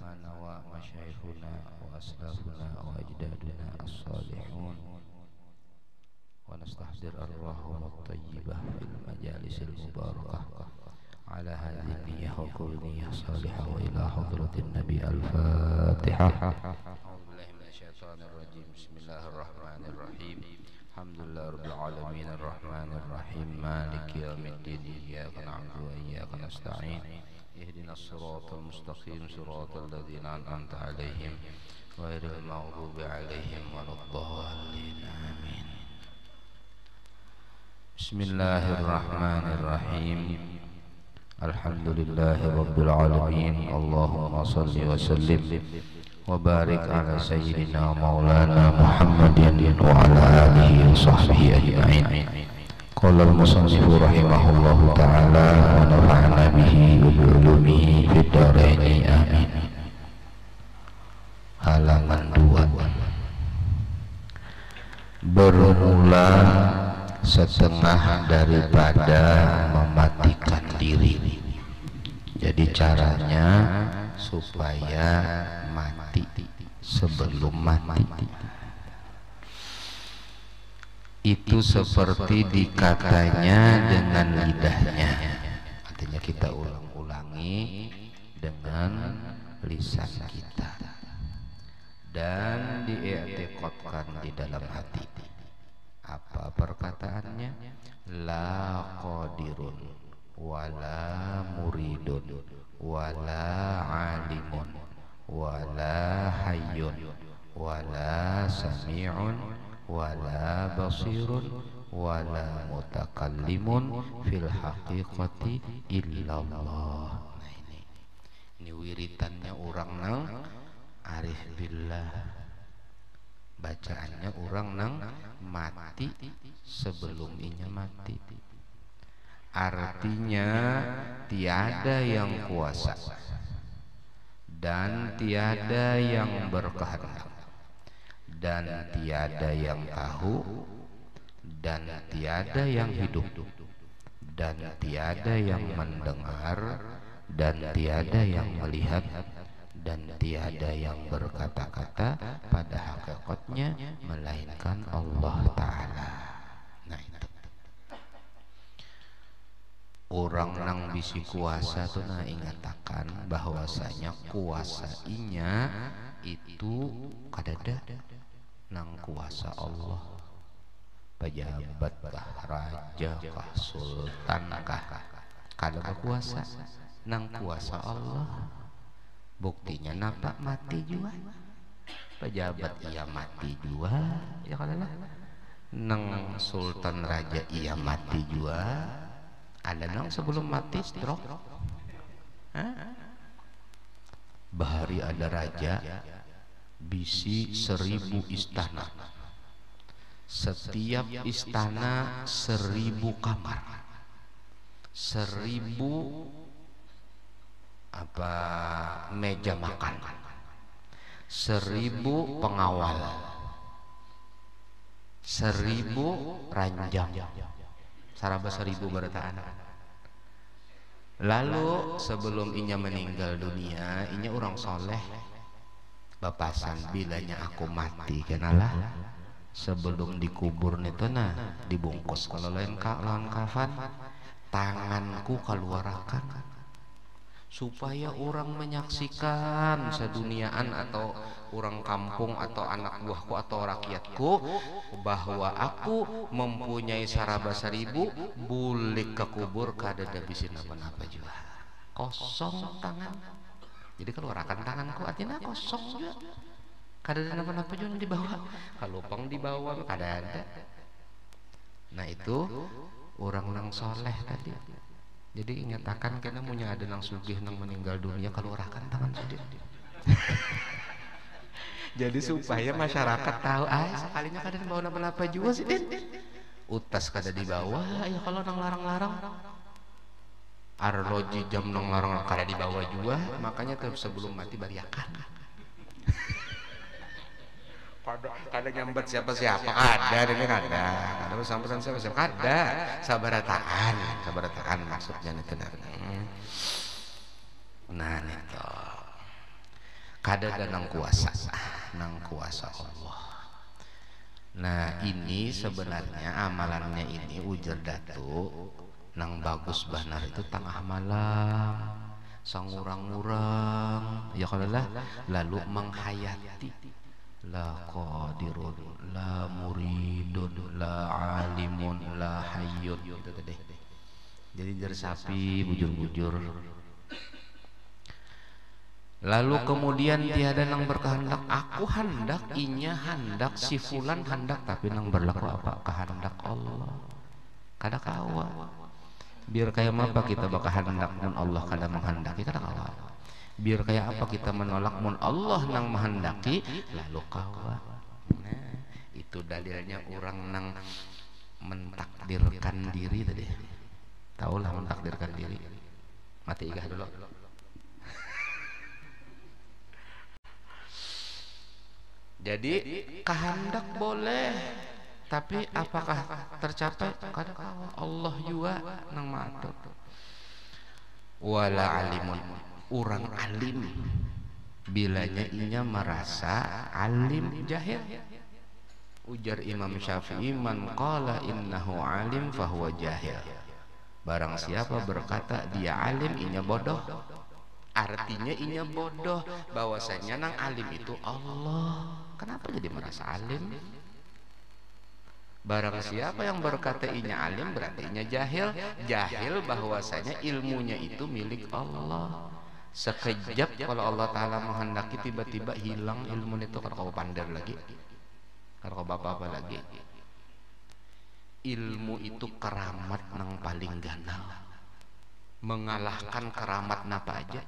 ما نوى مشايخنا وأسلافنا وأجدادنا الصالحون، ونستحضر أرواحهم الطيبة في المجالس المباركة على هذه النية وكل نية صالحة، وإلى حضرة النبي الفاتحة. أعوذ بالله من الشيطان الرجيم. بسم الله الرحمن الرحيم. الحمد لله رب العالمين الرحمن الرحيم مالك يوم الدين، إياك نعبد وإياك نستعين، اهدنا الصراط المستقيم صراط الذين أنعمت عليهم غير المغضوب عليهم ولا الضالين، آمين. بسم الله الرحمن الرحيم. الحمد لله رب العالمين. اللهم صل وسلم وبارك على سيدنا مولانا محمد وعلى آله وصحبه أجمعين. قال المصنف رحمه الله تعالى ونفعنا به وبعلومه في الدارين آمين. Halaman 2. Bermula setengah daripada mematikan diri. Jadi caranya supaya mati sebelum mati. Itu seperti dikatanya dengan lidahnya. Artinya kita ulang-ulangi dengan lisan kita dan diiktikadkan di dalam hati. Apa perkataannya? La qadirun wala muridun wala alimun wala hayyun wala sami'un wala basirun wala mutakallimun fil haqiqati illallah. Nah, ini wiritannya orang nang arif billah, bacaannya orang nang mati sebelum inya mati. Artinya tiada yang kuasa dan tiada yang berkehendak dan tiada yang tahu dan tiada yang hidup dan tiada yang mendengar dan tiada yang melihat dan tiada yang berkata-kata pada hakikatnya melainkan Allah Ta'ala. Nah, itu orang nang bisi kuasa tuh nah ingatakan bahwasanya kuasa inya itu kadada nang kuasa Allah. Pejabat kah, raja kah, sultan kah, kada berkuasa nang kuasa Allah. Buktinya napa mati juga. Pejabat ia mati juga, ya kadalah. Nang sultan raja ia mati juga. Ada nang sebelum mati stroke. Bahari ada raja bisi 1000 istana. Setiap istana 1000 kamar, 1000 meja makan, 1000 pengawal, 1000 ranjang, saraba 1000 barataan. Lalu sebelum inya meninggal dunia, inya orang soleh bapasan bilanya aku mati kenalah sebelum dikubur itu nah dibungkus kalau lain kafan tanganku keluarakan supaya orang menyaksikan seduniaan atau orang kampung atau anak buahku atau rakyatku bahwa aku mempunyai saraba 1000 bulik ke kubur kada ada bisa napa-napa juga, kosong tangan. Jadi keluarkan tanganku artinya kosong juga, kada ada napa-napa juga dibawa, kalupang dibawa kada ada. Nah itu orang nang soleh tadi. Jadi ingatakan kena punya ada nang sugih nang meninggal dunia keluarkan tangan sendiri. Jadi supaya masyarakat tahu, sekalinya kada dibawa napa-napa juga sih Den. Utas kada dibawa, ya kalau nang larang-larang. Arloji jam nang larang kada dibawa juga, makanya sebelum mati bariakan. Kada nyambat siapa-siapa, kada ini kada sampesan siapa-siapa, kada sabarataan maksudnya itu. Nah itu Kada nang kuasa, nang kuasa Allah. Nah ini sebenarnya amalannya ini ujar Datu nang bagus banar itu tengah malam sangurang-urang ya kalau lah lalu menghayati la qadirun la muridun la alimun la hayyun itu tadi. Jadi jersapi bujur-bujur. Lalu kemudian tiada nang berkehendak, aku hendak, inya hendak, si fulan hendak, tapi nang berlaku apa? Kehendak Allah. Kada kawa. Biar kayak apa kita bakal hendak mun Allah kada menghendaki kada kawa. Biar kayak apa kita menolak mun Allah nang menghendaki lalu kawa. Nah, itu dalilnya orang nang mentakdirkan diri tadi. Taulah mentakdirkan diri. Mati igah dulu. Jadi kehendak boleh, tapi apakah tercapai? Kada Allah juga nang matur. Wala alimun, orang alim bilanya inya merasa alim jahil. Ujar Imam Syafi'i, man qala innahu alim fahuwa jahil. Barang siapa berkata dia alim, inya bodoh. Artinya inya bodoh, bahwasanya nang alim itu Allah. Kenapa jadi merasa alim? Barang siapa yang berkata inya alim berarti inya jahil. Jahil bahwasanya ilmunya itu milik Allah. Sekejap kalau Allah Ta'ala menghendaki tiba-tiba hilang ilmu itu. Kalau kau pandai lagi, kalau kau bapak-bapak lagi, ilmu itu keramat nang paling ganal, mengalahkan keramat napa aja.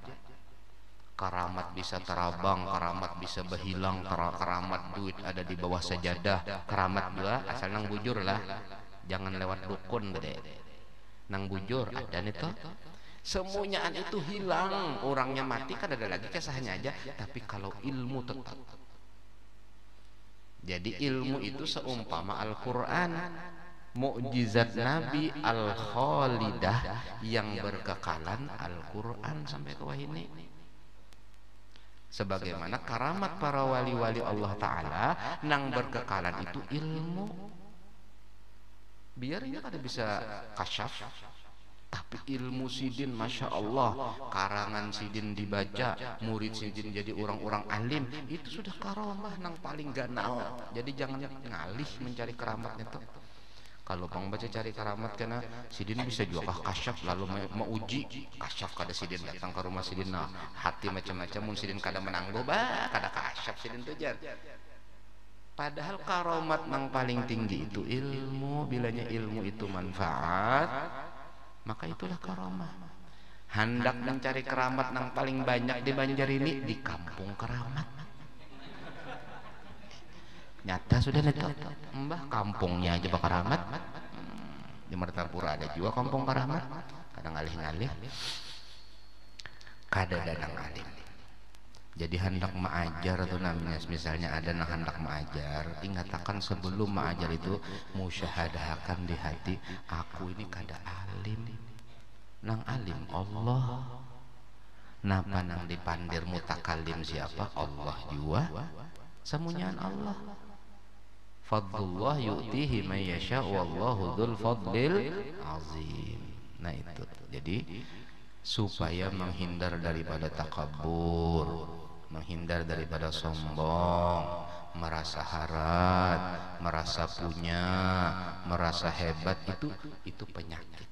Keramat bisa terabang, keramat bisa berhilang, keramat duit ada di bawah sajadah. Keramat dua asal nang bujur lah, jangan lewat dukun gede. Nang bujur ada itu. Semuanya itu hilang, orangnya mati kan ada lagi kesahannya aja. Tapi kalau ilmu tetap. Jadi ilmu itu seumpama Al-Quran, mukjizat Nabi Al-Khalidah yang berkekalan Al-Quran sampai ke wahini. Sebagaimana karamat para wali-wali Allah Ta'ala nang berkekalan itu ilmu. Biar ini kada bisa kasyaf, tapi ilmu sidin Masya Allah, karangan sidin dibaca, murid sidin jadi orang-orang alim, itu sudah karamah nang paling ganal. Jadi jangan ngalih mencari keramatnya tuh. Kalau bang baca cari keramat karena sidin bisa juga kasyaf lalu mau uji kasyaf kada sidin datang ke rumah sidin nah hati macam-macam mun sidin kada menanggo bah kada kasyaf sidin tuh jar. Padahal karamat nang paling tinggi itu ilmu. Bilanya ilmu itu manfaat maka itulah karamah. Hendak mencari keramat nang paling banyak di Banjar ini di kampung keramat. Nyata sudah neto mbah kampungnya aja bakal keramat. Di Martapura ada juga kampung keramat, kadang ngalih-ngalih kada danang alim. Jadi hendak mengajar itu namanya, misalnya ada yang hendak mengajar, ingatkan sebelum mengajar itu musyahadahkan di hati, aku ini kada alim, nang alim Allah. Napa nang dipandir mutakalim siapa? Allah juga. Semuanya Allah. Fadlullah yu'tihi man yasha wallahu dzul fadlil azim. Nah itu. Jadi supaya menghindar daripada takabur, menghindar daripada sombong, merasa harat, merasa punya, merasa hebat, itu penyakit.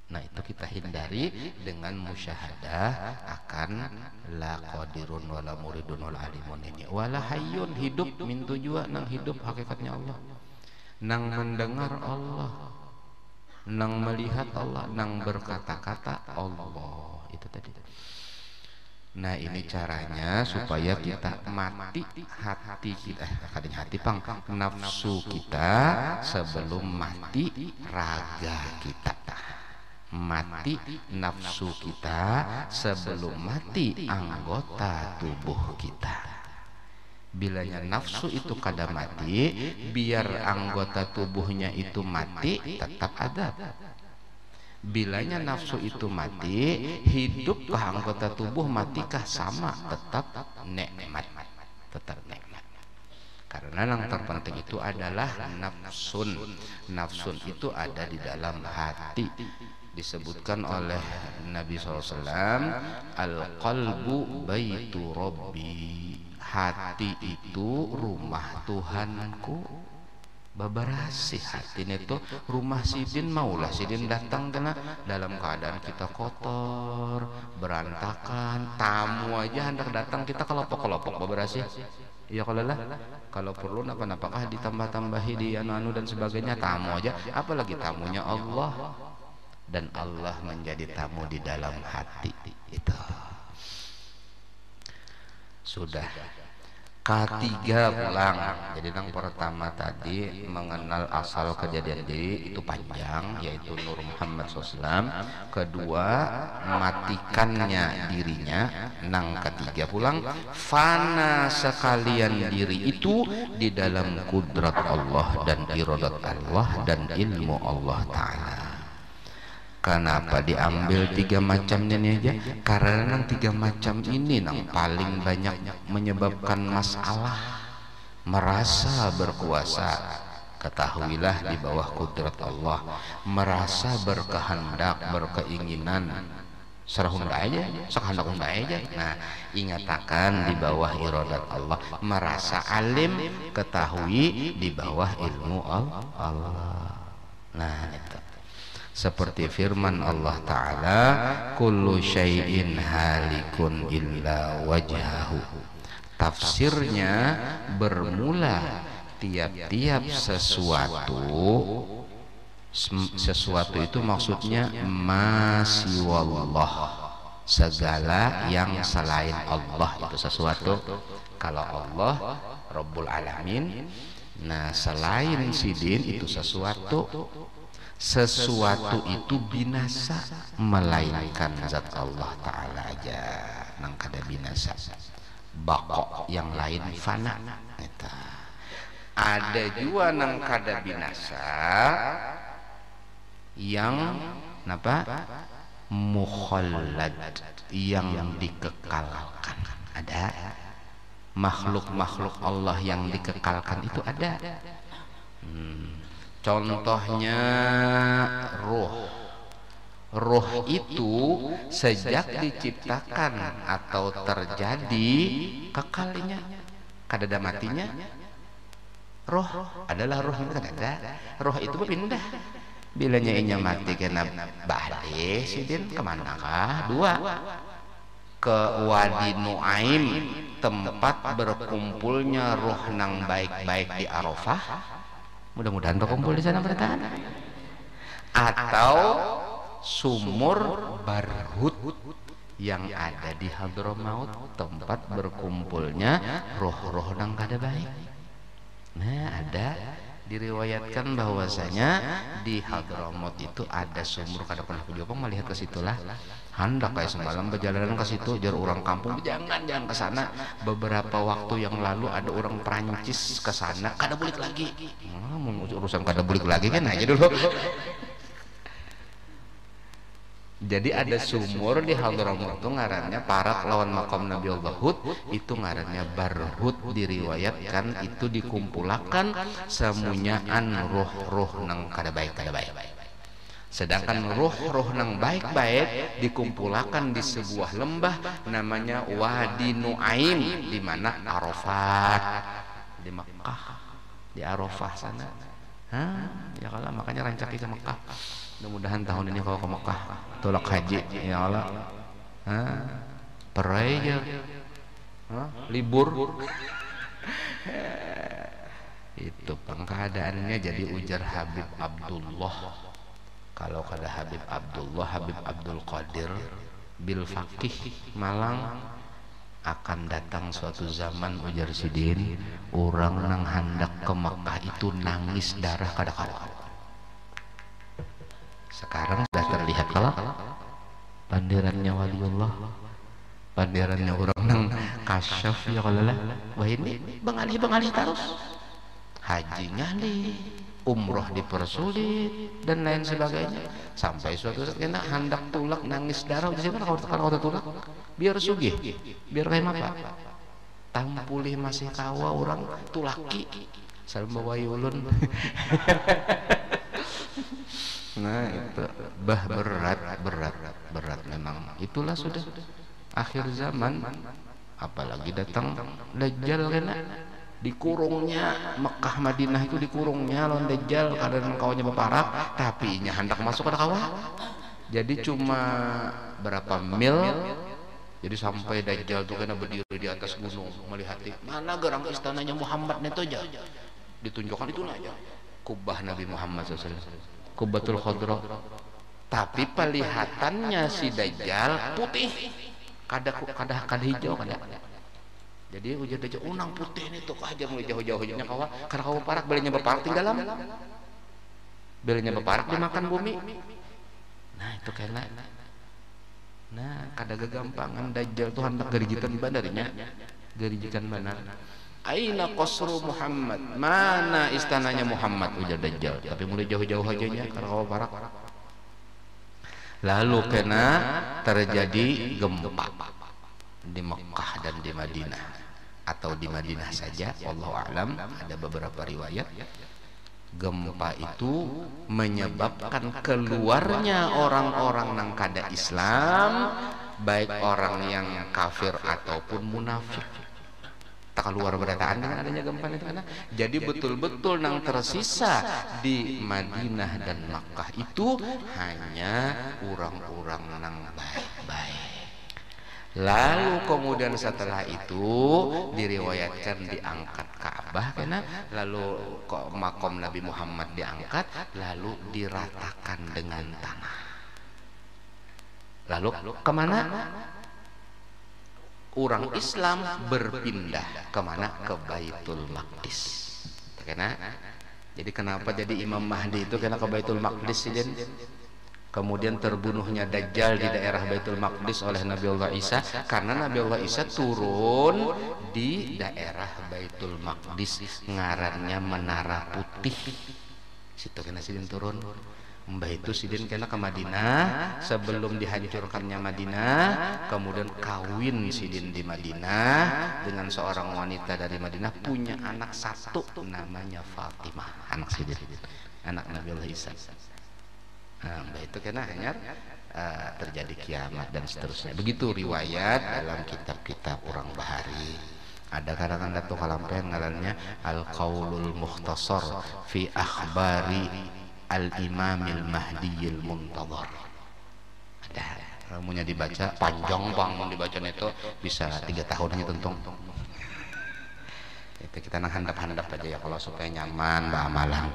Nah itu kita hindari dengan musyahadah akan la qadirun wala muridun wala alimun ini wala hayyun, hidup min tujuan nang hidup hakikatnya Allah, nang mendengar Allah, nang melihat Allah, nang berkata-kata Allah. Itu tadi. Nah ini caranya supaya kita mati hati kita, kadang hati pang nafsu kita sebelum mati raga kita. Mati nafsu kita sebelum mati anggota tubuh kita. Bilanya nafsu itu kada mati, biar anggota tubuhnya itu mati tetap ada. Bilanya nafsu itu mati, hidupkah anggota tubuh, matikah? Sama, tetap nikmat, tetap nikmat. Karena yang terpenting itu adalah nafsun. Nafsun itu ada di dalam hati. Disebutkan oleh Nabi SAW, al-qalbu baitu rabbi, hati itu rumah Tuhanku. Babarasi hati itu rumah sidin, maulah sidin datang kena dalam keadaan kita kotor, berantakan, tamu aja hendak datang kita kelopok-kelopok babarasi. Ya kalau perlu napa-napakah ditambah-tambahi di anu-anu dan sebagainya, tamu aja, apalagi tamunya Allah, dan Allah menjadi tamu di dalam hati itu. Sudah ketiga pulang. Jadi yang pertama tadi mengenal asal kejadian diri itu panjang, yaitu Nur Muhammad SAW. Kedua matikannya dirinya. Nang ketiga pulang fana sekalian diri itu di dalam kudrat Allah dan iradat Allah dan ilmu Allah Ta'ala. Kenapa diambil tiga macam ini aja? Karena yang tiga macam ini yang paling banyak menyebabkan masalah. Merasa berkuasa, ketahuilah di bawah kudrat Allah. Merasa berkehendak, berkeinginan, serahunda aja, sekehendak aja. Nah, ingatakan di bawah iradat Allah. Merasa alim, ketahui di bawah ilmu Allah. Nah, itu seperti firman Allah Ta'ala, kullu syai'in halikun illa wajhahu. Tafsirnya bermula tiap-tiap sesuatu itu maksudnya masiwallah, segala yang selain Allah itu sesuatu. Kalau Allah Rabbul Alamin, nah selain sidin itu sesuatu. Sesuatu itu binasa melainkan zat Allah Ta'ala aja nang kada binasa. Bakok yang lain fana. Ada juga nang kada binasa yang napa? Mukhallad, yang dikekalkan. Ada makhluk-makhluk Allah yang dikekalkan itu ada. Contohnya roh itu sejak diciptakan atau terjadi kekalnya, kada matinya. Roh adalah roh itu kada. Roh itu berpindah. Bilanya inya mati kena balik sidin kemanakah? Dua, ke Wadi Nuaim, tempat berkumpulnya roh nang baik-baik di Arafah. Mudah-mudahan berkumpul di sana bertahan. Atau sumur Barhut yang ada di Hadramaut, tempat berkumpulnya roh-roh nang kada baik. Nah, ada diriwayatkan bahwasanya di Hadramaut itu ada sumur. Kada pernah aku melihat ke situlah. Hendak kayak semalam berjalanan ke situ, jar orang kampung, jangan ke sana. Beberapa waktu yang lalu ada orang Perancis ke sana, kada balik lagi. Urusan kada balik lagi kan aja dulu. Jadi ada sumur di Hadramaut itu ngarannya Parak lawan makam Nabi Allah Hud, itu ngarannya Barhut. Diriwayatkan itu dikumpulakan semunyaan roh-roh nang kada baik. Sedangkan roh-roh nang baik-baik dikumpulakan di sebuah lembah namanya Wadi Nuaim, di mana Arafat di Mekah, di Arafah sana. Ya kalau makanya rancaki ke Mekah. Mudah-mudahan tahun ini kalau ke Mekah tolak haji ya Allah. Perai aja. Libur. Itu pengkeadaannya. Jadi ujar Habib Abdullah, kalau kada Habib Abdullah, Habib Abdul Qadir bil Fakih Malang, akan datang suatu zaman ujar sidin, orang nang hendak ke Mekah itu nangis darah kada kalah. Sekarang sudah terlihat kalau pandirannya waliullah, pandirannya orang nang kasyaf ya kalau lah. Wah ini bengalih terus, haji ngalih, umroh dipersulit dan lain sebagainya. sampai suatu saat kena hendak tulak nangis darah di sini kalau tulak biar sugih biar kayak apa tampulih masih kawa orang tulaki salam bawa yulun. Nah itu berat memang itulah sudah akhir zaman apalagi datang Dajjal kena dikurungnya Mekah Madinah itu dikurungnya lawan Dajjal kadang kawannya beparak tapi nya hendak masuk ke kawah jadi cuma berapa mil jadi sampai Dajjal tuh kena berdiri di atas gunung melihati mana gerang istananya Muhammad itu aja ditunjukkan itu aja kubah Nabi Muhammad SAW Kubatul Khadra tapi pelihatannya si Dajjal putih kada hijau kada jadi ujar Dajjal unang putih ini tuh aja mulai jauh-jauhnya kawa karena kawa parak belinya beparak tinggalam belinya beparak dimakan bumi nah itu kena nah kada gagampangan Dajjal tuh hendak gerijikan bandarinya gerijikan benar aina qasru Muhammad mana istananya Muhammad ujar Dajjal tapi mulai jauh-jauh aja nya karena kawa parak lalu kena terjadi gempa di Mekah dan di Madinah atau di Madinah saja wallahu a'lam ada beberapa riwayat gempa itu menyebabkan keluarnya orang-orang nang kada Islam baik orang yang kafir ataupun munafik tak keluar berataan dengan adanya gempa itu karena jadi betul-betul nang tersisa di Madinah dan Makkah itu hanya orang-orang nang baik-baik. Lalu kemudian setelah itu diriwayatkan diangkat Ka'bah karena lalu makom Nabi Muhammad diangkat lalu diratakan dengan tanah. Lalu kemana? Orang Islam berpindah kemana? Ke Baitul Maqdis. Karena jadi kenapa jadi Imam Mahdi itu karena ke Baitul Maqdis sih. Kemudian terbunuhnya Dajjal di daerah Baitul Maqdis oleh Nabiullah Isa karena Nabiullah Isa turun di daerah Baitul Maqdis ngarannya Menara Putih situ kena sidin turun mbah itu sidin kena ke Madinah sebelum dihancurkannya Madinah kemudian kawin sidin di Madinah dengan seorang wanita dari Madinah punya anak satu namanya Fatimah anak sidin anak Nabiullah Isa. Nah, itu kena hanya terjadi kiamat dan seterusnya. Begitu riwayat dalam kitab-kitab orang Bahari. Ada karangan Datuk Kalampen ngarannya Al-Qaulul Mukhtasar fi Akhbari Al-Imamil Mahdiyil Muntadhar. Ada. Kamunya dibaca panjang bang mau dibaca itu bisa 3 tahun itu tentu. Itu kita nang handap-handap aja ya kalau supaya nyaman ba'amalan.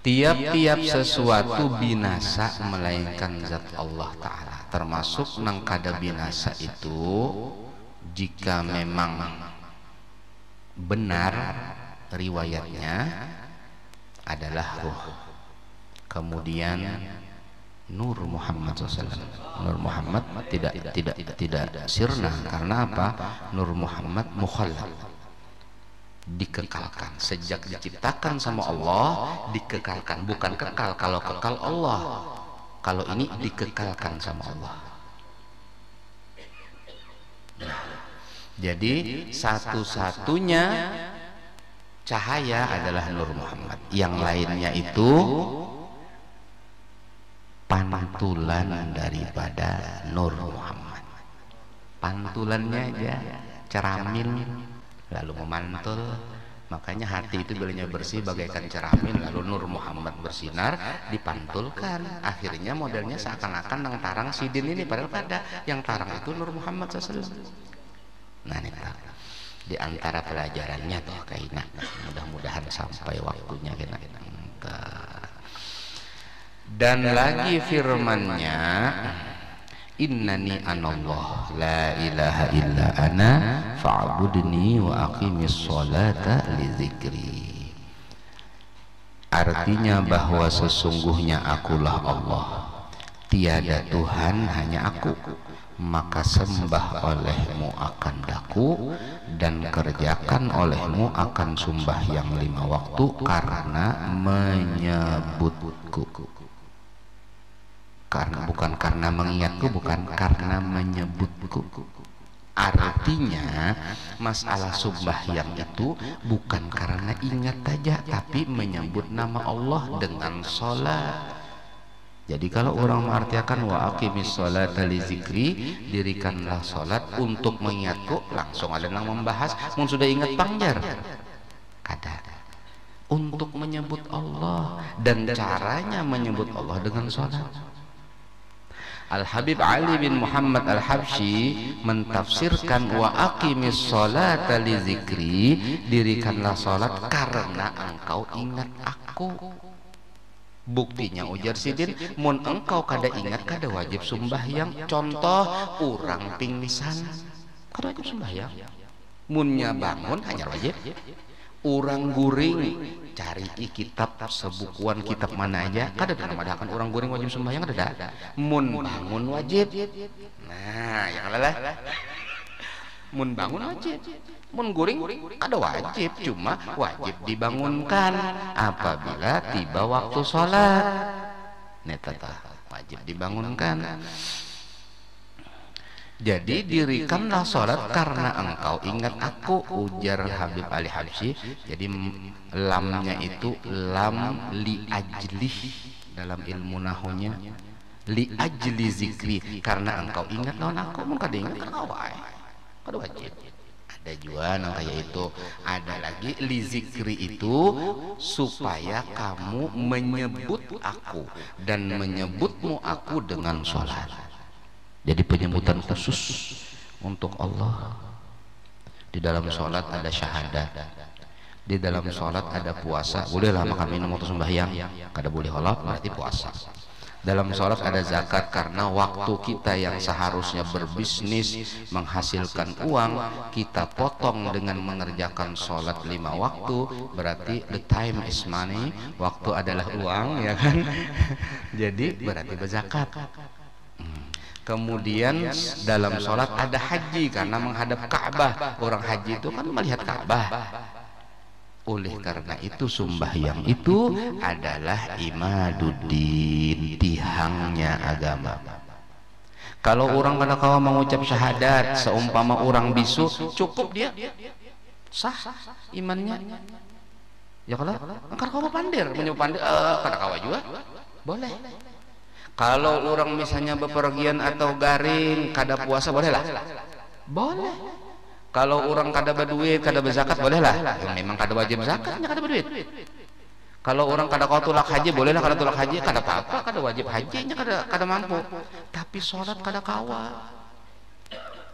Tiap-tiap sesuatu binasa melainkan zat Allah Ta'ala termasuk nang kada binasa itu jika memang benar riwayatnya adalah ruh kemudian Nur Muhammad SAW. Nur Muhammad tidak sirna karena apa? Nur Muhammad mukhallad dikekalkan sejak diciptakan sama Allah dikekalkan bukan kekal kalau kekal Allah kalau ini dikekalkan sama Allah. Jadi satu-satunya cahaya adalah Nur Muhammad yang lainnya itu pantulan daripada Nur Muhammad pantulannya aja cermin lalu memantul makanya hati itu bilanya bersih bagaikan cermin lalu Nur Muhammad bersinar dipantulkan akhirnya modelnya seakan-akan nang tarang sidin ini padahal pada yang tarang itu Nur Muhammad SAW. Nah ini di antara pelajarannya tuh kayaknya mudah-mudahan sampai waktunya kena dan lagi firmannya innani anallah la ilaha illa ana fa'budni wa aqimis sholata li dzikri. Artinya bahwa sesungguhnya akulah Allah tiada Tuhan hanya aku maka sembah olehmu akan daku dan kerjakan olehmu akan sembahyang 5 waktu karena menyebutku. Karena bukan karena mengingatku, bukan karena menyebutku. Artinya masalah sembahyang itu bukan karena ingat saja, tapi menyebut nama Allah dengan sholat. Jadi kalau orang mengartikan wa aqimis sholata li zikri, dirikanlah sholat untuk mengingatku, langsung ada yang membahas mun sudah ingat pangjar kada untuk menyebut Allah, dan caranya menyebut Allah dengan sholat. Al-Habib Ali bin Muhammad Al-Habsyi mentafsirkan wa aqimis sholata li zikri, dirikanlah sholat karena engkau ingat aku. Buktinya ujar sidin, mun engkau kada ingat kada wajib sembahyang. Contoh orang pingsan kada wajib sembahyang, munnya bangun hanya wajib. Orang guring cari kitab sebukuan kitab mana aja kada ada namadakan orang guring wajib sembahyang kada. Mun bangun wajib. Nah yang lelah mun bangun wajib, mun guring ada wajib, cuma wajib dibangunkan apabila tiba waktu sholat. Netata wajib dibangunkan. Jadi dirikanlah sholat karena engkau ingat aku, ujar Habib Ali Habsyi. Jadi lamnya itu lam li ajlih dalam ilmu nahunya, li ajli zikri, karena engkau ingat lawan aku. Mun kada ingat kada kada wajib. Ada juga yang kayak itu. Ada lagi li zikri itu supaya kamu menyebut aku dan menyebutmu aku dengan sholat. Jadi penyebutan khusus untuk Allah. Di dalam sholat ada syahadat, di dalam sholat ada puasa. Bolehlah makan minum waktu sembahyang, kada boleh holop berarti puasa. Dalam sholat ada zakat, karena waktu kita yang seharusnya berbisnis menghasilkan uang kita potong dengan mengerjakan sholat 5 waktu, berarti the time is money, waktu adalah uang, ya kan? Jadi berarti berzakat. Kemudian dalam sholat ada haji, karena menghadap Ka'bah. Orang haji itu kan melihat Ka'bah. Oleh karena itu sembahyang itu adalah imaduddin, tihangnya agama. Kalau orang kada kawa mengucap syahadat, seumpama orang bisu, cukup dia sah imannya. Ya kalau kada kawa pandir, menyepandir kada kawa juga boleh. Kalau orang misalnya bepergian atau garing kada puasa boleh lah, boleh. Kalau orang kada berduit, kada berzakat boleh lah. Memang kada wajib zakatnya kada berduit. Kalau orang kada kau tulak haji boleh lah, kada tulak haji kada apa-apa, kada wajib hajinya kada mampu. Tapi sholat kada kawa.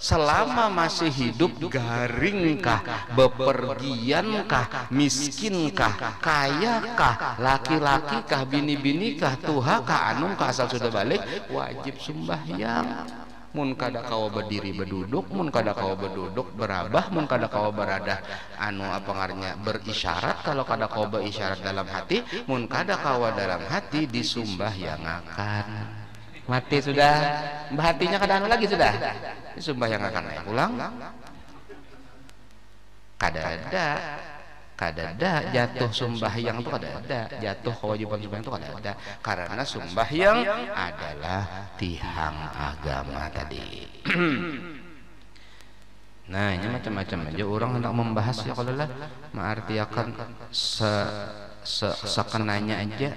Selama masih hidup, garingkah, bepergiankah, miskinkah, kayakah, laki-lakikah, bini-binikah, tuhakah, anungkah, asal sudah balik wajib sembahyang. Mun kada kawa berdiri berduduk, mun kada kawa berduduk berabah, mun kada kawa berada apa ngarnya berisyarat. Kalau kada kawa berisyarat dalam hati, mun kada kawa dalam hati disumbahyangakan. Mati sudah, hatinya kada anu lagi sudah disumbahyangakan ya pulang. Kada ada jatuh sembahyang itu, kada ada jatuh kewajiban sembahyang itu, kada ada, karena sembahyang adalah tihang agama tadi. Nah ini macam-macam aja orang hendak membahas ya, kalau lah mengartiakan sekenanya aja.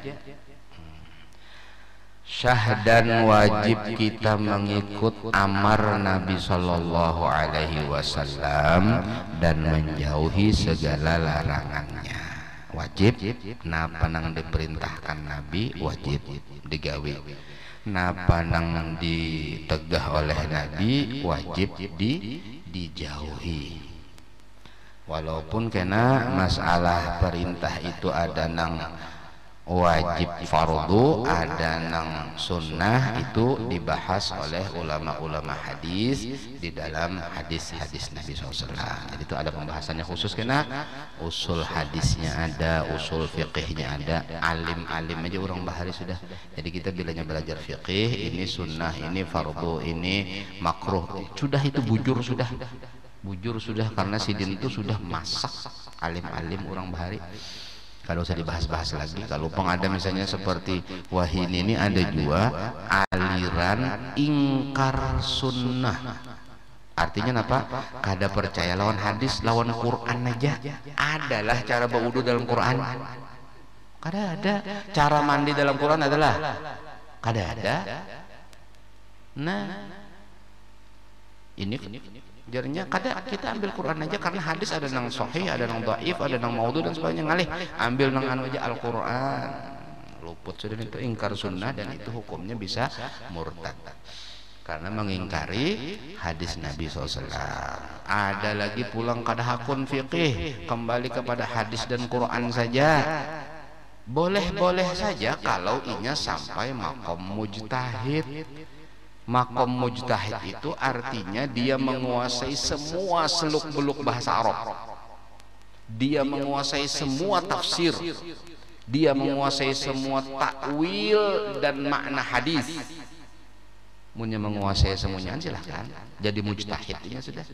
Syahdan wajib kita mengikut amar Nabi Sallallahu Alaihi Wasallam dan menjauhi segala larangannya. Wajib. Napa nang diperintahkan Nabi wajib digawe. Napa nang ditegah oleh Nabi wajib dijauhi. Walaupun kena masalah perintah itu ada nang wajib fardu, ada nang sunnah, itu dibahas oleh ulama-ulama hadis di dalam hadis-hadis Nabi SAW. Jadi itu ada pembahasannya khusus, kena usul hadisnya ada, usul fiqihnya ada, alim-alim aja orang bahari sudah. Jadi kita bilanya belajar fiqih, ini sunnah, ini fardu, ini makruh, sudah itu bujur sudah. Bujur sudah, karena sidin itu sudah masak alim-alim orang bahari. Kalau usah dibahas-bahas lagi. Kalau pengada misalnya seperti Wahini ini ada juga aliran ingkar sunnah. Artinya apa? Kada percaya lawan hadis, lawan Quran aja. Adalah cara berwudu dalam Quran. Kada ada. Cara mandi dalam Quran adalah kada ada. Nah, ini jadinya kada kita ambil Quran aja, karena hadis ada nang sahih, ada nang dhaif, ada nang maudhu dan sebagainya, ngalih ambil nang anu aja Al-Quran. Luput sudah, itu ingkar sunnah, dan itu hukumnya bisa murtad karena mengingkari hadis Nabi SAW. Ada lagi pulang kada hakun fiqih, kembali kepada hadis dan Quran saja. Boleh-boleh saja kalau inya sampai makom mujtahid. Makom mujtahid itu artinya dia menguasai semua seluk-beluk bahasa Arab. Dia menguasai semua tafsir. Dia menguasai semua takwil dan makna hadis. Munya menguasai semuanya silahkan jadi mujtahidnya sudah.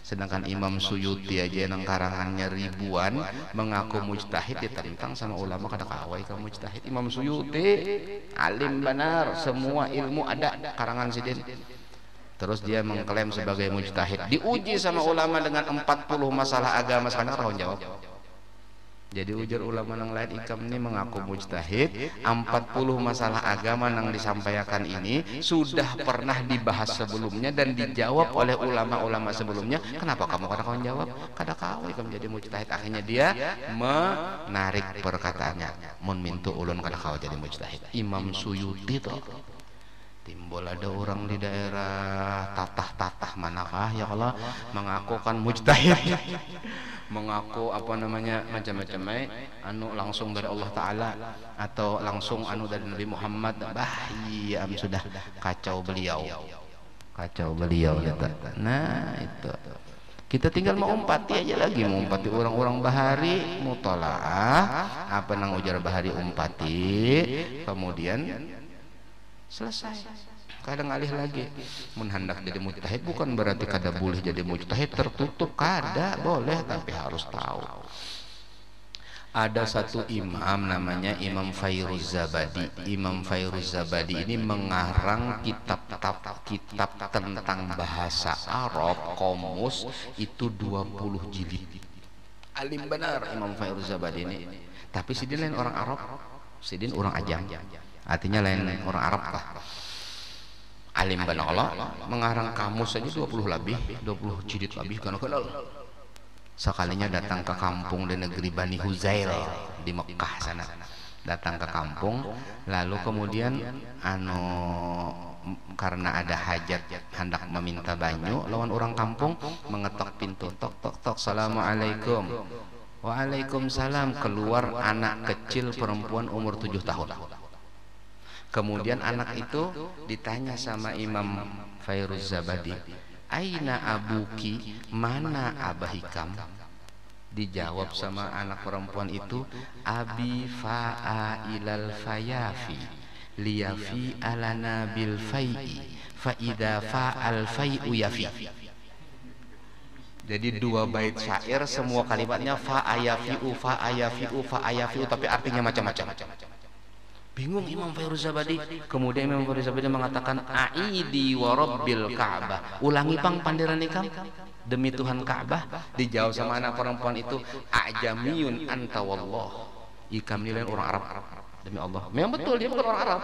Sedangkan Imam Suyuti aja yang karangannya ribuan mengaku mujtahid, ditentang sama ulama kada kawai ke mujtahid. Imam Suyuti alim benar, semua ilmu ada karangan sidin. Terus dia mengklaim sebagai mujtahid, diuji sama ulama dengan 40 masalah agama, sekarang orang jawab. Jadi ujar ulama yang lain, ikam ini mengaku mujtahid, 40 masalah agama yang disampaikan ini sudah pernah dibahas sebelumnya dan dijawab oleh ulama-ulama sebelumnya. Kenapa kamu kada kawan jawab? Kada kau ikam jadi mujtahid. Akhirnya dia menarik perkataannya. Mun mintu ulun kada kau jadi mujtahid. Imam Suyuti toh. Timbul ada orang di daerah tatah-tatah manakah ya Allah mengaku kan mujtahid. Mengaku apa namanya macam-macam anu langsung dari Allah Ta'ala atau langsung anu dari Nabi Muhammad. Iya sudah kacau beliau nah itu kita tinggal mengumpati aja lagi, mengumpati orang-orang bahari mutolaah apa nang ujar bahari umpati, kemudian selesai. Kadang alih lagi mun hendak jadi mujtahid bukan berarti kada boleh jadi mujtahid tertutup, kada boleh, tapi harus tahu. Ada satu imam namanya Imam Fairuz Zabadi. Imam Fairuz Zabadi ini mengarang kitab tentang bahasa Arab, komus itu 20 jilid. Alim benar Imam Fairuz Zabadi ini. Tapi sidin lain orang Arab, sidin orang Ajam. Artinya lain orang Arab lah. Alim benar Allah, mengarang kamus saja 20 lebih, 20 jilid lebih karena kenal. Sekalinya datang ke kampung di negeri Bani Huzail di Mekah sana. Datang ke kampung, lalu kemudian karena ada hajat hendak meminta banyu, lawan orang kampung mengetok pintu, tok tok tok, assalamualaikum. Waalaikumsalam. Keluar anak kecil perempuan umur 7 tahun. Kemudian anak itu ditanya sama Imam Fairuz Zabadi, aina abuki, mana abah Hikam? Dijawab sama anak perempuan itu, abi fa'a ilal fayafi liyafi alana bil fai'i fa idza fa'al fai'u yafi. Jadi 2 bait syair, semua kalimatnya fa'ayafi'u fa'ayafi'u fa'ayafi'u, tapi artinya macam-macam. Bingung Imam Fairuz Zabadi. Kemudian Imam Fairuz Zabadi mengatakan, aidi wa rabbil Ka'bah, ulangi pang pandiran ikam demi Tuhan Ka'bah. Dijawab sama anak perempuan itu, ajamiyun anta wallah, ikam ini orang Arab demi Allah. Memang betul dia bukan orang Arab.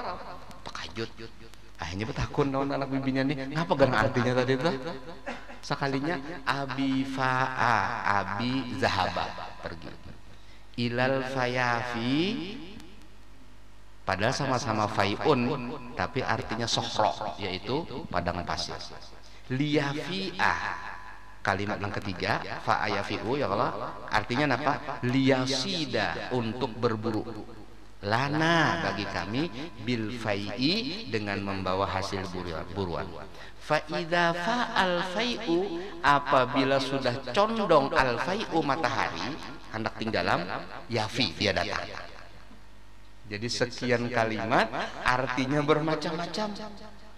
Pakajut. Akhirnya betakun lawan anak bibinya nih, ngapa garang artinya tadi itu? Sekalinya abi fa'a, abi zahaba, pergi. Ilal fayafi, padahal sama-sama fai'un, tapi artinya sohro, yaitu padang pasir. Liyafi'ah, kalimat yang ketiga, fa'ayafi'u ya Allah, artinya apa? Liyasida, untuk berburu. lana bagi kami bil fai'i dengan membawa hasil buruan. Fa idza fa'al fai'u apabila sudah condong al fai'u matahari hendak tinggalam yafi dia datang. Jadi sekian kalimat artinya bermacam-macam.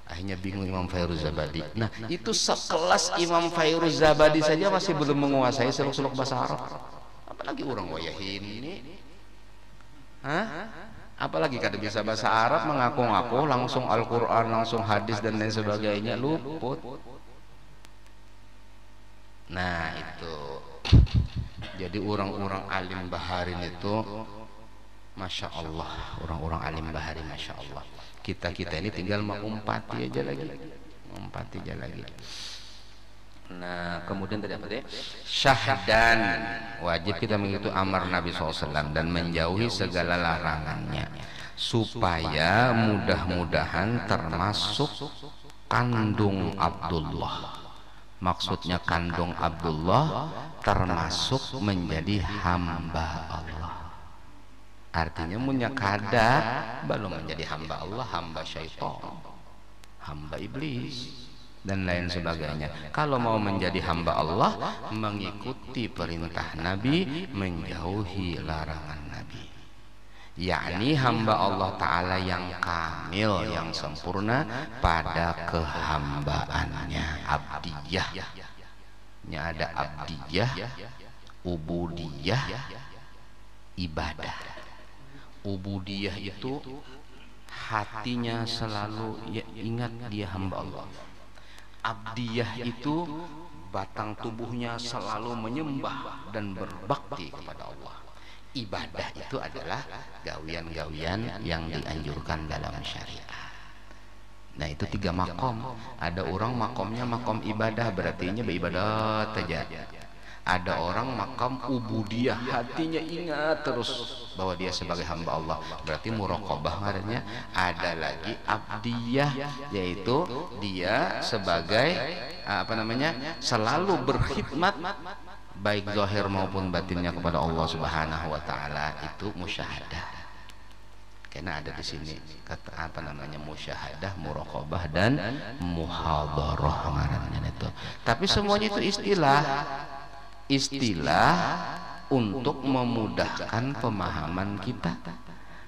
Akhirnya bingung Imam Fairuz-Zabadi. Nah, itu sekelas Imam Fairuz-Zabadi saja masih belum menguasai seluk-seluk bahasa Arab. Apalagi orang wayahin ini. Apalagi kada bisa bahasa Arab, mengaku-ngaku langsung Al-Quran, langsung hadis dan lain sebagainya, luput. Nah itu. Jadi orang-orang alim baharin itu, Masya Allah, orang-orang alim bahari, Masya Allah. Kita ini tinggal mengumpati aja lagi, Nah, kemudian tadi apa deh? Syahdan, wajib kita mengikuti amar Nabi SAW dan menjauhi segala larangannya, supaya mudah-mudahan termasuk kandung Abdullah. Maksudnya kandung Abdullah termasuk menjadi hamba Allah. Artinya munya kada belum menjadi hamba Allah, hamba syaitan, hamba iblis dan lain sebagainya. Kalau mau menjadi hamba Allah, mengikuti perintah Nabi, menjauhi larangan Nabi, yakni hamba Allah Ta'ala yang kamil, yang sempurna pada kehambaannya. Abdiyah, ini ada abdiyah, ubudiyah, ibadah. Ubudiyah itu hatinya selalu ingat dia hamba Allah. Abdiyah itu batang tubuhnya selalu menyembah dan berbakti kepada Allah. Ibadah itu adalah gawian-gawian yang dianjurkan dalam syariat. Nah itu 3 makom. Ada orang makomnya makom ibadah, berarti beribadah saja. Ada orang makam ubudiyah, hatinya ingat terus bahwa dia sebagai hamba Allah, berarti muraqabah ngarannya. Ada lagi abdiyah, yaitu dia sebagai selalu berkhidmat baik zahir maupun batinnya kepada Allah Subhanahu wa taala. Itu musyahadah. Karena ada di sini kata musyahadah, muraqabah dan muhadharah ngarannya itu. Tapi semuanya itu istilah untuk memudahkan pemahaman kita.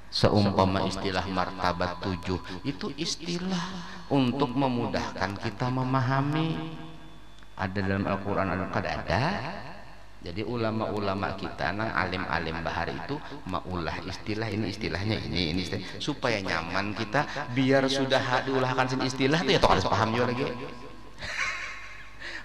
Seumpama istilah martabat 7 itu istilah untuk memudahkan kita memahami. Ada dalam Al-Quran, ada. Jadi ulama-ulama kita, nang alim-alim bahari itu maulah istilah ini, istilahnya ini istilah, supaya nyaman kita. Biar sudah diulahkan istilah itu ya toh harus paham juga lagi.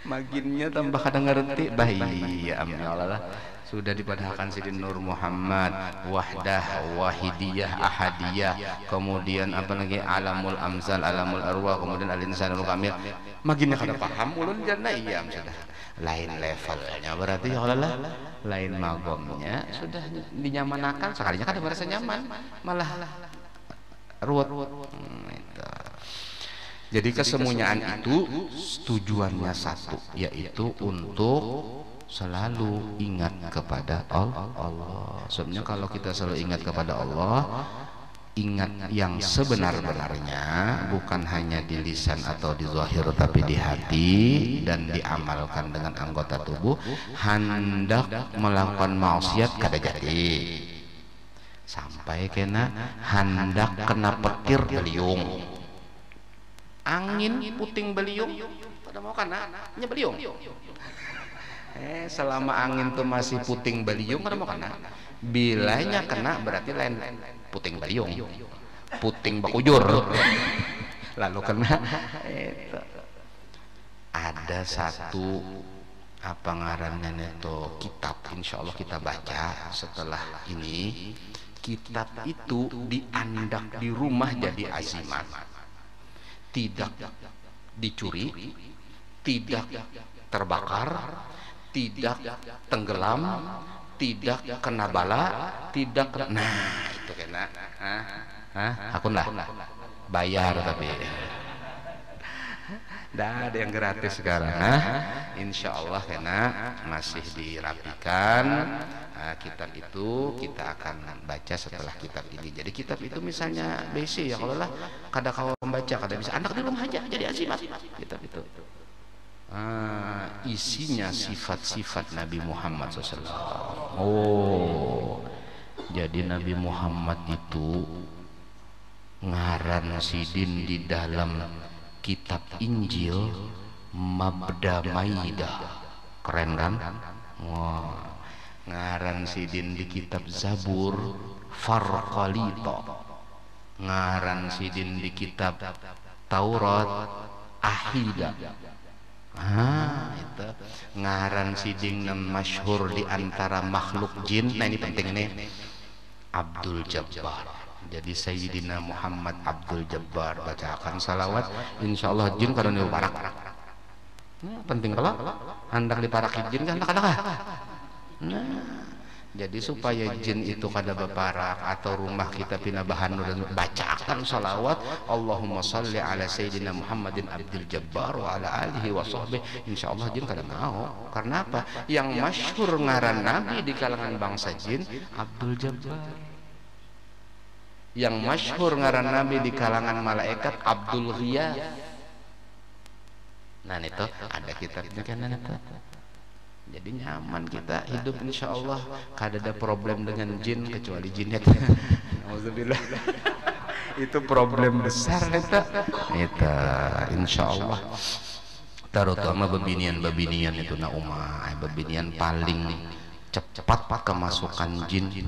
Maginnya tambah kadang ngerti bahaya Allah. Sudah dipadahkan Sidin Nur Muhammad, wahdah, wahidiyah, ahadiyah, kemudian alamul amsal, alamul arwah, kemudian al-insanul kamil. Maginnya kada paham ulun jana iya sudah lain levelnya, berarti ya Allah lain magomnya, sudah dinyamanakan sekalinya kada merasa nyaman, malah ruwet. Jadi kesemuanya itu tujuannya satu, yaitu untuk selalu ingat kepada Allah. Sebenarnya kalau kita selalu ingat kepada Allah, ingat yang sebenar-benarnya, bukan hanya di lisan atau di zahir, tapi di hati dan diamalkan dengan anggota tubuh. Hendak melakukan maksiat kada jadi, sampai kena hendak kena petir beliung, angin puting beliung, pada mau kana nya beliung. Selama angin tuh masih puting beliung kada mau kana. Bilanya kena berarti lain puting beliung, puting bakujur. Lalu kena itu. Ada satu apa ngarannya itu kitab, insya Allah kita baca setelah ini. Kitab itu diandak di rumah jadi azimat, tidak dicuri, tidak terbakar, tidak tenggelam, tidak kena bala, tidak kena. Nah itu kena hakun lah bayar, tapi Dah ada yang gratis sekarang. Nah, insya Allah karena masih dirapikan. Kitab itu kita akan baca setelah kitab ini. Jadi kitab itu misalnya basic ya, kalau lah kada kau membaca kada bisa, anak di rumah aja jadi azimat kitab itu. Isinya sifat-sifat Nabi Muhammad SAW. Oh, jadi Nabi Muhammad itu ngaran sidin di dalam kitab Injil Mabda Maidah, keren kan? Wah, ngaran sidin di kitab Zabur Farqalita, ngaran sidin di kitab Taurat Ahida. Itu ngaran sidin yang masyhur di antara makhluk jin. Nah ini penting nih, Abdul Jabbar. Jadi Sayyidina Muhammad Abdul Jabbar, bacakan salawat, insyaallah jin kada niru parak. Nah, penting kalau hendak diparaki jin kan kada. Nah, jadi supaya jin itu kada beparak atau rumah kita pina bahan dan bacakan salawat, Allahumma salli ala Sayyidina Muhammadin Abdul Jabbar wa ala alihi wa sahbihi, insyaallah jin kada mau. Karena apa? Yang masyhur ngaran Nabi di kalangan bangsa jin Abdul Jabbar. Yang masyhur ngaran Nabi di kalangan malaikat Abdul Ghiyah. Nah itu ada kitabnya kan itu. Jadi nyaman kita hidup insya Allah, kada ada problem dengan jin kecuali jinnya. Alhamdulillah. Itu problem besar itu insya Allah. Terutama babinian itu na umah, babinian paling cepat kemasukan jin,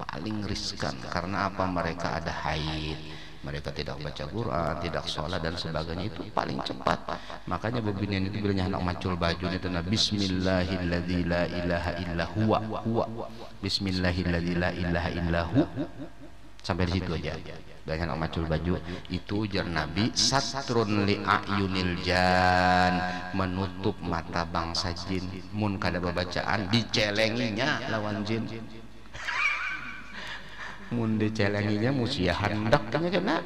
paling riskan. Karena apa? Mereka ada haid, mereka tidak baca Quran, tidak sholat dan sebagainya, itu paling cepat. Makanya babinian itu bilanya anak macul baju itu na bismillahilladzi la ilaha illa huwa, bismillahilladzi la ilaha illa hu, sampai di situ aja. Banyak anak macul baju itu ujar Nabi, satrun li ayunil jan, menutup mata bangsa jin. Mun kada babacaan dicelenginya lawan jin. Mun dicelenginya musia hendak kena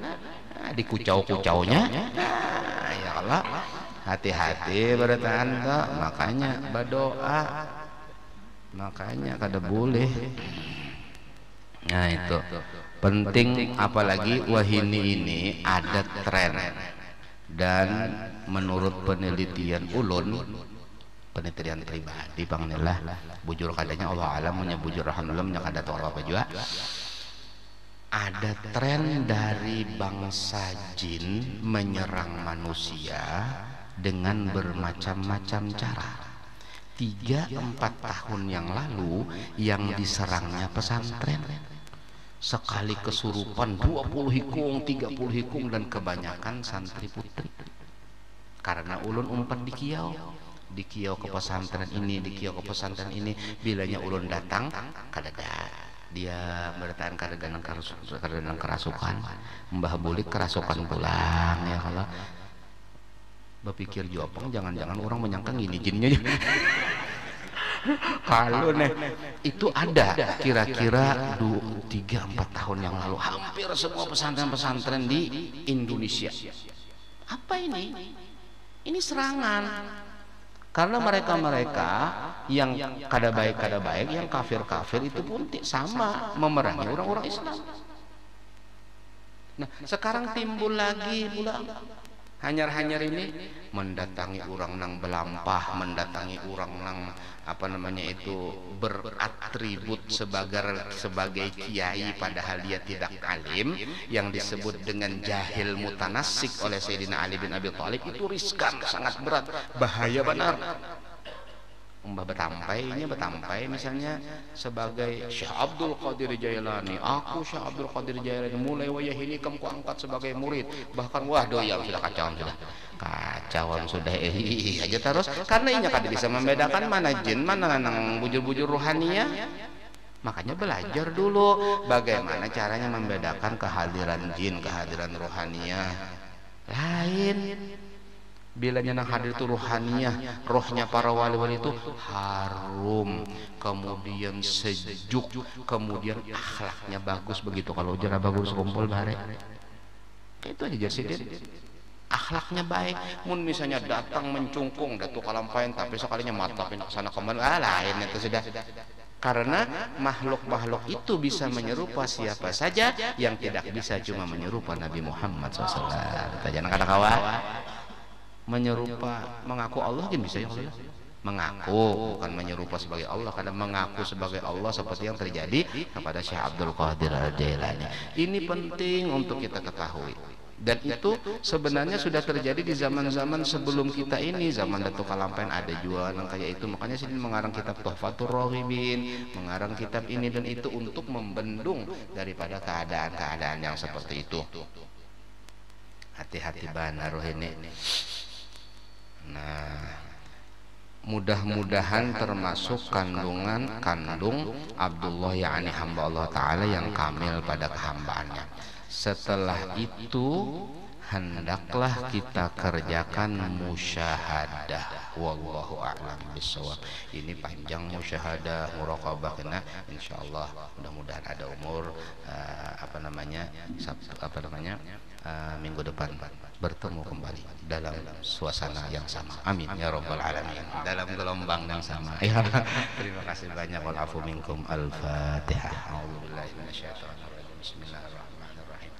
dikucau-kucaunya. Ya Allah, hati-hati bertahan tak, makanya berdoa, makanya kada boleh. Nah itu penting, apalagi wahini ini ada tren, dan menurut penelitian ulun, penelitian pribadi bangnilah bujur kadanya Allah alam, menyebujur alhamdulillah menyakada atau apa juga, ada tren dari bangsa jin menyerang manusia dengan bermacam-macam cara. 3-4 tahun yang lalu yang diserangnya pesantren, sekali kesurupan 20 hikung, 30 hikung, dan kebanyakan santri putri. Karena ulun umpat di kiau ke pesantren ini, di kiau ke pesantren ini, bilanya ulun datang kadada dia bertahan kadang kerasukan, mbah bulik kerasukan pulang ya. Kalau berpikir jopong, jangan-jangan orang menyangka gini jinnya. Kalau itu ada kira-kira 3-4 tahun yang lalu, hampir semua pesantren-pesantren di Indonesia. Apa ini? Ini serangan. Karena mereka-mereka yang kada baik, yang kafir-kafir itu pun sama memerangi orang-orang Islam. Nah, sekarang timbul lagi pula hanyar-hanyar ini mendatangi orang nang belampah, mendatangi orang nang apa namanya itu beratribut sebagai kiai padahal dia tidak alim, yang disebut dengan jahil mutanasik oleh Sayyidina Ali bin Abi Thalib. Itu riskan, sangat berat, bahaya benar. Mbah betampai misalnya sebagai Syekh Abdul Qadir Jailani, aku Syekh Abdul Qadir Jailani, mulai wayah ini kamu angkat sebagai murid, bahkan wah doyang sudah kacauan sudah aja terus, karena inya kada bisa membedakan mana jin mana nang bujur-bujur rohania. Makanya belajar dulu bagaimana caranya membedakan kehadiran jin, kehadiran rohania. Lain bilanya nang hadir itu rohaniah, rohnya para wali-wali itu harum, kemudian sejuk, kemudian akhlaknya bagus begitu. Kalau jera bagus kumpul bare itu aja jadi. akhlaknya baik. Mun misalnya datang mencungkung datu kalampain tapi sekalinya matapin ke sana kemana, lain itu sudah. Karena makhluk-makhluk itu bisa menyerupa siapa saja, yang tidak bisa cuma menyerupa Nabi Muhammad SAW. Jangan kata kawan menyerupa, mengaku Allah kan bisa ya, mengaku bukan menyerupa sebagai Allah, karena mengaku sebagai Allah seperti yang terjadi kepada Syekh Abdul Qadir Al-Jailani. Ini penting untuk kita ketahui, dan itu sebenarnya sudah terjadi di zaman-zaman sebelum kita ini. Zaman Datuk Kalampain ada jualan kayak itu, makanya sini mengarang kitab Tuhfatur Raghibin, mengarang kitab ini dan itu untuk membendung daripada keadaan-keadaan yang seperti itu. Hati-hati banar ini. Nah, mudah-mudahan termasuk kandung Abdullah yakni hamba Allah Ta'ala yang kamil pada kehambaannya. Setelah itu hendaklah kita kerjakan musyahadah. Wallahu a'lam bishawab. Ini panjang musyahadah, muraqabah, karena insyaallah mudah-mudahan ada umur minggu depan bertemu kembali dalam suasana yang sama. Amin ya rabbal alamin. Dalam gelombang yang sama. Ya. Terima kasih banyak. Wal afu minkum. Al-Fatihah. A'udzubillahi minasyaitonir rajim. Bismillahirrahmanirrahim.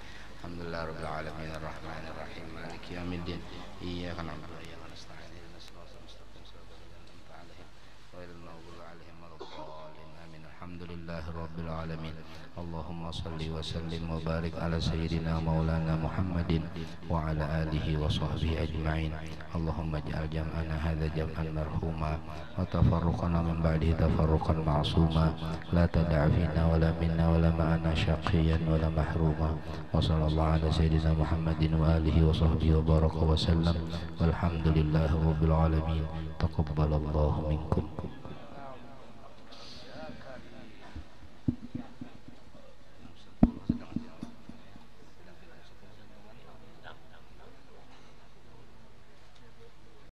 Alhamdulillahirabbil alamin arrahmanir rahim maliki yaumiddin. Iyyaka na'budu wa iyyaka nasta'in. Ihdinas siratal mustaqim siratal ladzina an'amta 'alaihim ghairil maghdubi 'alaihim waladdallin. Amin. Alhamdulillahirabbil alamin. Allahumma salli wa sallim wa barik ala sayyidina maulana Muhammadin wa ala alihi wa sahbihi ajma'in. Allahumma ij'al jam'ana hadha jam'an marhuma wa tafarruqana min ba'dihi tafarruqan ma'suma la tada'a fina wa la minna wa la ma'ana syaqiyan wa la mahruma. Wa sallallahu ala sayyidina Muhammadin wa alihi wa sahbihi wa baraka wa sallam walhamdulillahi rabbil alamin. Taqabbalallahu minkum.